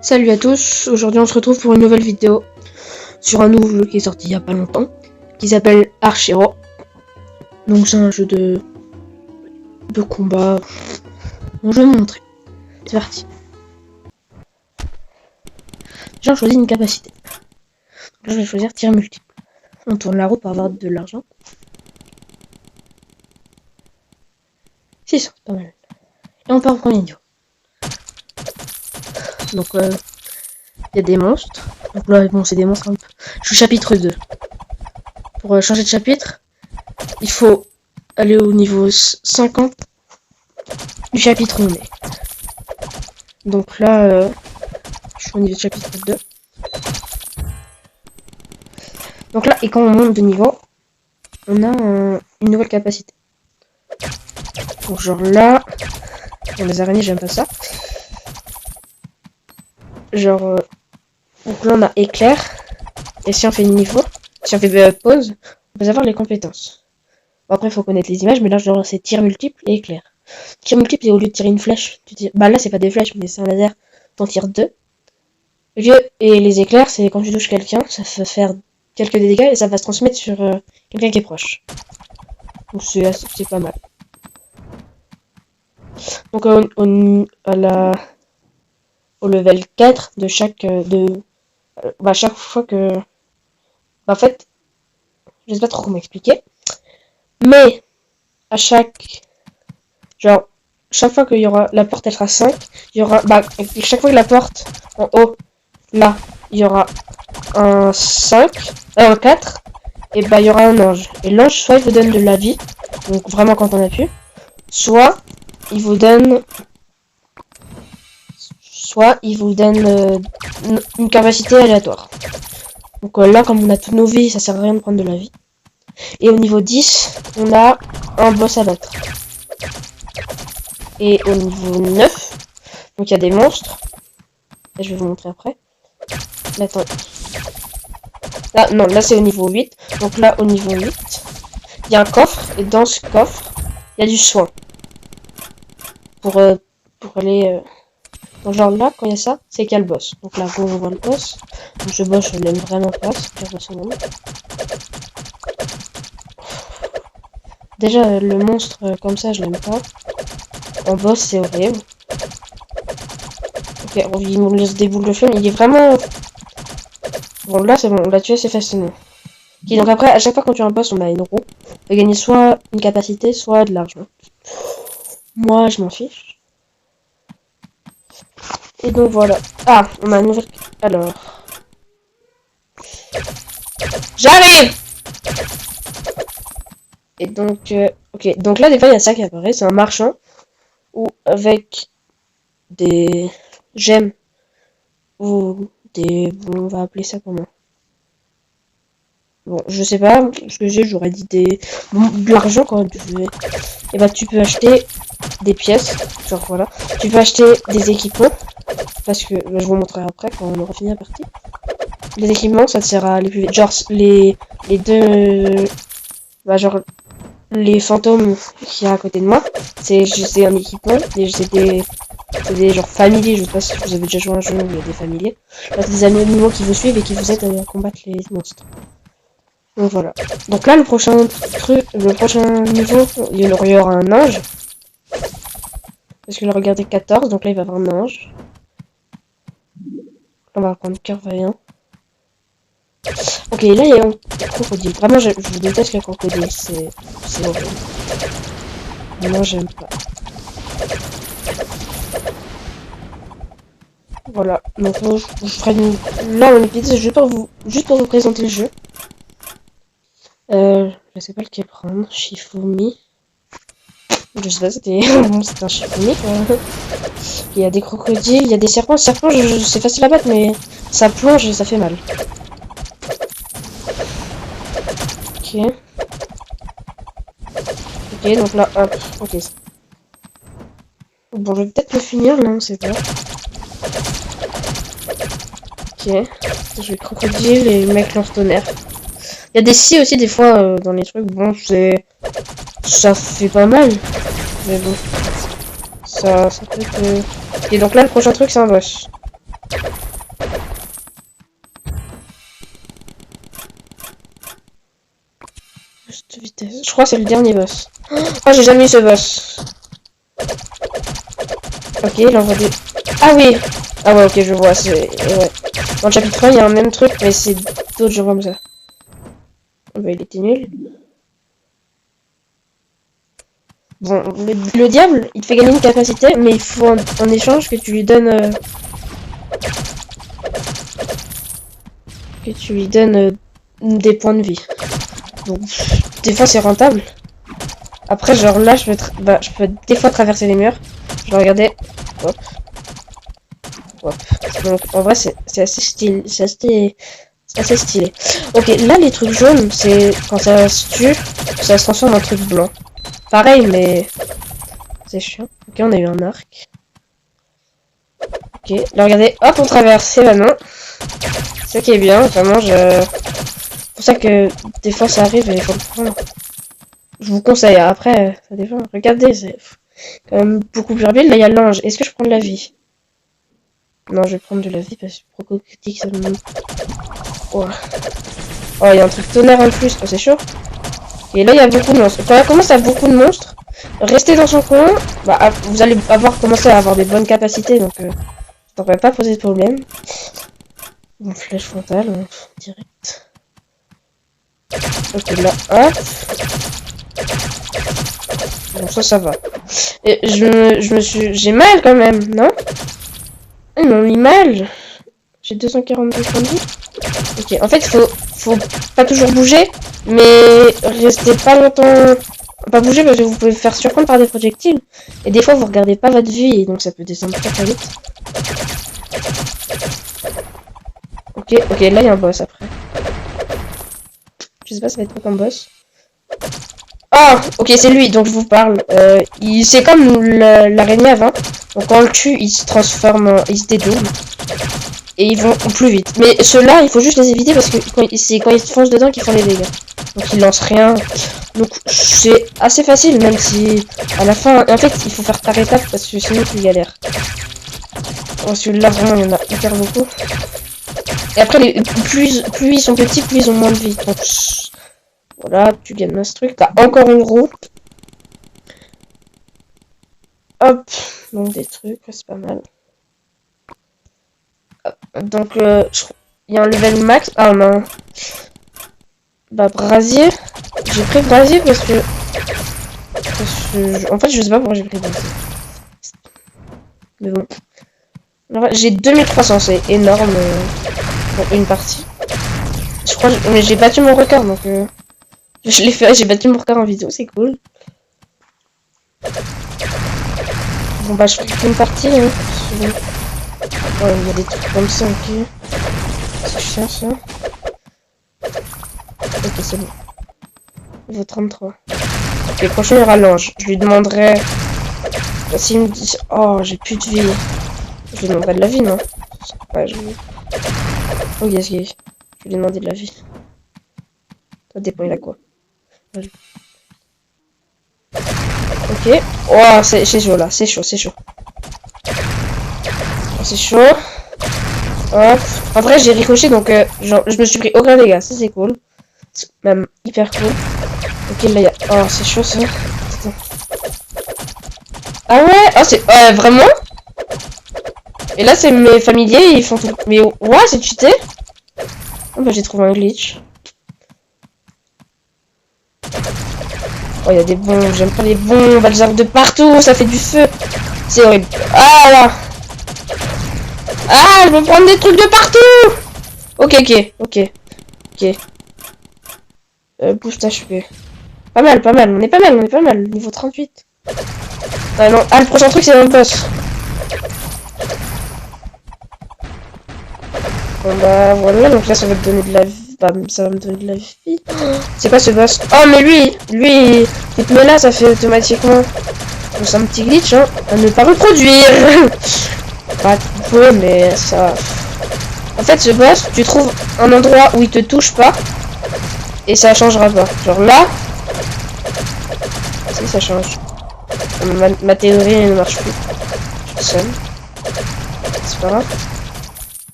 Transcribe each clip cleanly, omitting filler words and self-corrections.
Salut à tous, aujourd'hui on se retrouve pour une nouvelle vidéo sur un nouveau jeu qui est sorti il y a pas longtemps, qui s'appelle Arch Hero. Donc c'est un jeu de combat. Bon, je vais vous montrer. C'est parti. Déjà on choisit une capacité. Donc là je vais choisir tir multiple. On tourne la roue pour avoir de l'argent. 600, c'est pas mal. Et on part au premier niveau. Donc il y a des monstres. Donc là bon c'est des monstres un peu. Je suis chapitre 2. Pour changer de chapitre, il faut aller au niveau 50 du chapitre où on est. Donc là je suis au niveau de chapitre 2. Donc là, et quand on monte de niveau, on a une nouvelle capacité. Donc genre là, dans les araignées j'aime pas ça. Genre donc là on a éclair. Et si on fait niveau, si on fait pause, on peut savoir les compétences. Bon, après il faut connaître les images, mais là genre c'est tir multiple et éclair. Tir multiple, c'est au lieu de tirer une flèche, tu tires... Bah là c'est pas des flèches, mais c'est un laser, t'en tires 2. Et les éclairs, c'est quand tu touches quelqu'un, ça va faire quelques dégâts et ça va se transmettre sur quelqu'un qui est proche. Donc c'est pas mal. Donc au level 4 de chaque chaque fois que en fait je sais pas trop comment expliquer, mais à chaque fois qu'il y aura la porte elle sera 5, il y aura chaque fois que la porte en haut là il y aura un 5, un 4, et il y aura un ange. Et l'ange soit il vous donne de la vie, donc vraiment quand on appuie, soit il vous donne une capacité aléatoire. Donc là comme on a toutes nos vies, ça sert à rien de prendre de la vie. Et au niveau 10, on a un boss à battre. Et au niveau 9, donc il y a des monstres. Et je vais vous montrer après. Attends. Là, non, là c'est au niveau 8. Donc là, au niveau 8, il y a un coffre. Et dans ce coffre, il y a du soin. Pour aller... Donc genre là, quand il y a ça, c'est qu'il y a le boss. Donc là, quand on voit le boss, donc ce boss, je l'aime vraiment pas. Déjà, le monstre comme ça, je l'aime pas. En boss, c'est horrible. Ok, il me laisse des boules de feu, mais il est vraiment... Bon, là, c'est bon, on l'a tué assez facilement. Ok, donc après, à chaque fois qu'on tue un boss, on a une roue. On peut gagner soit une capacité, soit de l'argent. Moi, je m'en fiche. Et donc, voilà. Ah, on a une nouvelle... Alors... J'arrive! Et donc, ok, donc là, des fois, il y a ça qui apparaît. C'est un marchand. Ou avec des gemmes. Ou des... On va appeler ça comment? Bon, je sais pas ce que j'ai, j'aurais dit de l'argent quand tu veux. Et bah, tu peux acheter des pièces. Genre, voilà. Tu peux acheter des équipements. Parce que, je vous montrerai après quand on aura fini la partie. Les équipements, ça te sert à aller plus vite. Genre, les deux... genre, les fantômes qu'il y a à côté de moi, c'est un équipement. Et c'est des genre familiers. Je sais pas si vous avez déjà joué à un jeu où il y a des familiers. C'est des animaux qui vous suivent et qui vous aident à combattre les monstres. Donc voilà. Donc là, le prochain niveau, il y aura un ange. Parce que là, regardez 14, donc là, il va y avoir un ange. On va prendre cœur vaillant. Ok, là, il y a un crocodile. Vraiment, je déteste le crocodile. C'est horrible. Moi, j'aime pas. Voilà. Donc, je ferai là, un épisode juste pour vous présenter le jeu. Je sais pas lequel prendre. Shifumi. Je sais pas, c'était un Shifumi quoi. Il y a des crocodiles, il y a des serpents. Serpents, c'est facile à battre, mais ça plonge et ça fait mal. Ok. Ok, donc là, hop. Ok. Bon, je vais peut-être le finir, non, c'est pas. Ok. Je vais crocodile et le mec lance tonnerre. Il y a des scies aussi des fois dans les trucs. Bon, Ça fait pas mal. Mais bon. Ça peut être... Et donc là, le prochain truc, c'est un boss. Juste vitesse. Je crois que c'est le dernier boss. Oh, j'ai jamais eu ce boss. Ok, il envoie des... Ah oui. Ah ouais, ok, je vois. Ouais. Dans le chapitre 1, il y a un même truc, mais c'est d'autres gens comme ça. Oh, bah, il était nul. Bon, le diable, il te fait gagner une capacité, mais il faut en échange que tu lui donnes... des points de vie. Donc, des fois, c'est rentable. Après, genre là, je peux des fois traverser les murs. Je vais regarder. Hop. Hop. Donc, en vrai, c'est assez stylé. C'est assez stylé. Ok, là, les trucs jaunes, c'est quand ça se tue, ça se transforme en truc blanc. Pareil, mais c'est chiant. Ok, on a eu un arc. Ok, là, regardez. Hop, on traverse. Et bah non. C'est ça qui est bien. Vraiment, c'est pour ça que des fois, ça arrive et il faut le prendre. Je vous conseille. Après, ça dépend. Regardez, c'est quand même beaucoup plus rapide. Là, il y a l'ange. Est-ce que je prends de la vie? Non, je vais prendre de la vie parce que Procotique, ça me... Oh, oh, il y a un truc tonnerre en plus. Oh, c'est chaud. Et là, il y a beaucoup de monstres. Quand on commence à beaucoup de monstres, restez dans son coin. Bah, vous allez commencé à avoir des bonnes capacités, donc ça devrait pas poser de problème. Bon, flèche frontale, direct. Ok, là, hop. Bon, ça va. Et j'ai mal quand même, non? Ils m'ont mis mal. J'ai 242 points de vie. Ok, en fait, faut pas toujours bouger, mais restez pas longtemps... Pas bouger parce que vous pouvez faire surprendre par des projectiles. Et des fois, vous regardez pas votre vie, et donc ça peut descendre très vite. Ok, là, il y a un boss après. Je sais pas, ça va être quoi comme boss. Ah, ok, c'est lui, donc je vous parle. C'est comme l'araignée avant. Donc quand on le tue, il se transforme, il se dédouble. Et ils vont plus vite. Mais ceux-là, il faut juste les éviter parce que c'est quand ils foncent dedans qu'ils font les dégâts. Donc ils lancent rien. Donc c'est assez facile, même si à la fin, en fait, il faut faire par étapes parce que sinon tu galères. Oh, celui-là, vraiment, il y en a hyper beaucoup. Et après, plus ils sont petits, plus ils ont moins de vie. Donc voilà, tu gagnes ce truc. T'as encore une roue. Hop, donc des trucs, c'est pas mal. Donc, il y a un level max. Ah non. Bah, brasier. J'ai pris brasier parce que en fait, je sais pas pourquoi j'ai pris brasier. Mais bon. J'ai 2300, c'est énorme pour une partie. Je crois mais j'ai battu mon record, donc je l'ai fait, j'ai battu mon record en vidéo, c'est cool. Bon bah, je fais une partie, hein. Ouais, il y a des trucs comme ça, ok. C'est chiant, ça. Ok, c'est bon. Niveau 33. Ok, le prochain, il y aura l'ange. Je lui demanderai... S'il me dit... Oh, j'ai plus de vie. Je lui demanderai de la vie, non? Ouais, oh, yes. Je lui demander de la vie. Ça dépend, il a quoi. Ok. Oh, c'est chaud, là. C'est chaud. Oh, c'est chaud. Hop. En vrai, j'ai ricoché, donc genre, je me suis pris aucun dégât. Ça, c'est cool. Même hyper cool. Ok, là, il y a... Oh, c'est chaud, ça. Ah ouais? Ah, c'est... vraiment? Et là, c'est mes familiers, ils font tout... Mais ouais, c'est cheaté? Oh, bah, j'ai trouvé un glitch. Oh, il y a des bombes. J'aime pas les bombes. Elles arrivent de partout. Ça fait du feu. C'est horrible. Ah, là. Ah, je veux prendre des trucs de partout. Ok. Boost HP. Pas mal. On est pas mal. Niveau 38. Ah non. Ah, le prochain truc, c'est un boss. Bon, bah, voilà. Donc là, ça va te donner de la vie. Bah, ça va me donner de la vie. C'est quoi ce boss? Oh, mais lui, il te met là, ça fait automatiquement. Bon, c'est un petit glitch, hein. À ne pas reproduire. Pas trop, mais ça... En fait, ce boss, tu trouves un endroit où il te touche pas. Et ça changera pas. Genre là. si, ça change. Ma théorie ne marche plus. Je suis seul. C'est pas grave.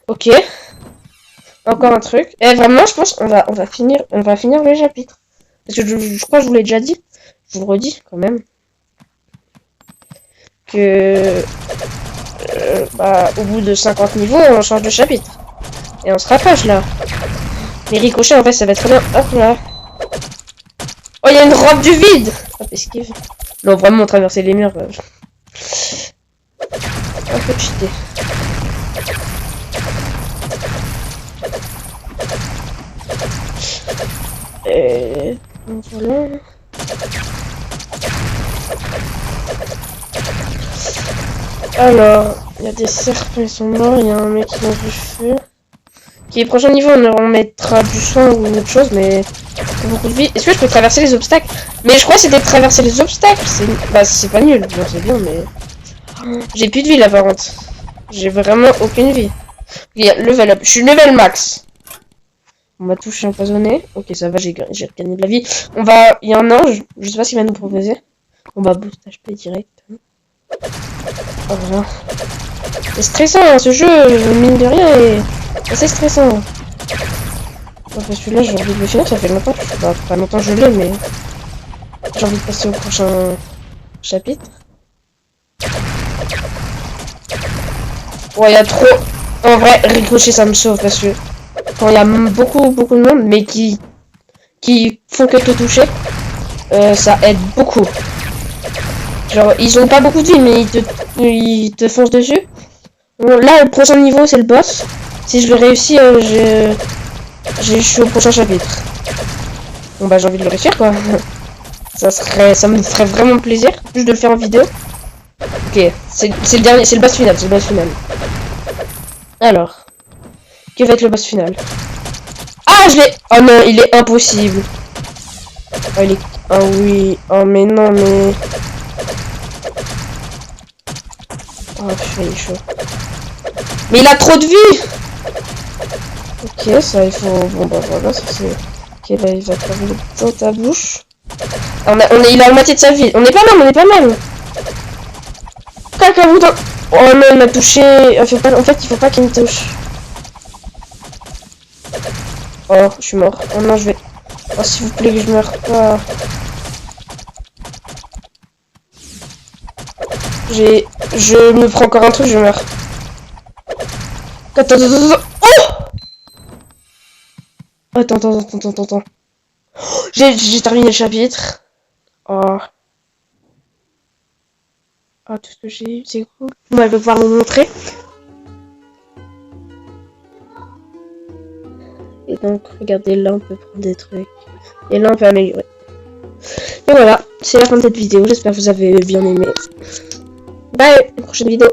Ok. Encore un truc. Et vraiment, je pense qu'on va finir le chapitre. Parce que je crois que je vous l'ai déjà dit. Je vous le redis quand même. Que au bout de 50 niveaux, on change de chapitre. Et on se rapproche là. Les ricochets, en fait, ça va être très bien. Hop là. Oh, il y a une robe du vide. Hop, esquive. Non, vraiment, traverser les murs. Un peu cheaté. Et donc voilà. Alors, il y a des serpents, ils sont morts, il y a un mec qui mange du feu. Qui prochain niveau on mettra du sang ou autre chose, mais beaucoup de vie. Est-ce que je peux traverser les obstacles? Mais je crois que c'était traverser les obstacles. C'est pas nul, bon c'est bien, mais j'ai plus de vie là par contre. J'ai vraiment aucune vie. Level up, je suis level max. On m'a touché empoisonné. Ok, ça va, j'ai gagné de la vie. Il y a un ange, je sais pas ce qu'il va nous proposer. On va boost HP direct. Oh là. C'est stressant hein, ce jeu, mine de rien, et c'est stressant. Ouais, parce que là j'ai envie de le finir, ça fait longtemps. Pas longtemps que je l'ai, mais j'ai envie de passer au prochain chapitre. Ouais, il y a trop. En vrai, ricochet ça me sauve parce que quand il y a beaucoup de monde, mais qui font que te toucher, ça aide beaucoup. Genre, ils ont pas beaucoup de vie, mais ils te foncent dessus. Bon, là, le prochain niveau, c'est le boss. Si je le réussis, je suis au prochain chapitre. Bon, bah, j'ai envie de le réussir, quoi. Ça me ferait vraiment plaisir, juste de le faire en vidéo. Ok, c'est le dernier, c'est le boss final, Alors, que va être le boss final? Ah, je l'ai. Oh non, il est impossible. Oh, il est. Oh oui. Oh, mais non, mais. Oh, il est chaud. Mais il a trop de vie. Ok, ça, il faut. Bon, bah voilà, ça c'est. Ok, là, il va faire dans ta bouche. Ah, il a la moitié de sa vie. On est pas mal, Cacahuète. Oh non, il m'a touché. En fait, il faut pas qu'il me touche. Oh, je suis mort. Oh non, je vais. Oh, s'il vous plaît, que je meurs pas. Je me prends encore un truc, je meurs. Attends. Oh attends. Oh, j'ai terminé le chapitre. Oh. Oh, tout ce que j'ai eu, c'est cool. Bon, elle va pouvoir me montrer. Et donc, regardez, là, on peut prendre des trucs. Et là, on peut améliorer. Et voilà, c'est la fin de cette vidéo. J'espère que vous avez bien aimé. Bye, prochaine vidéo.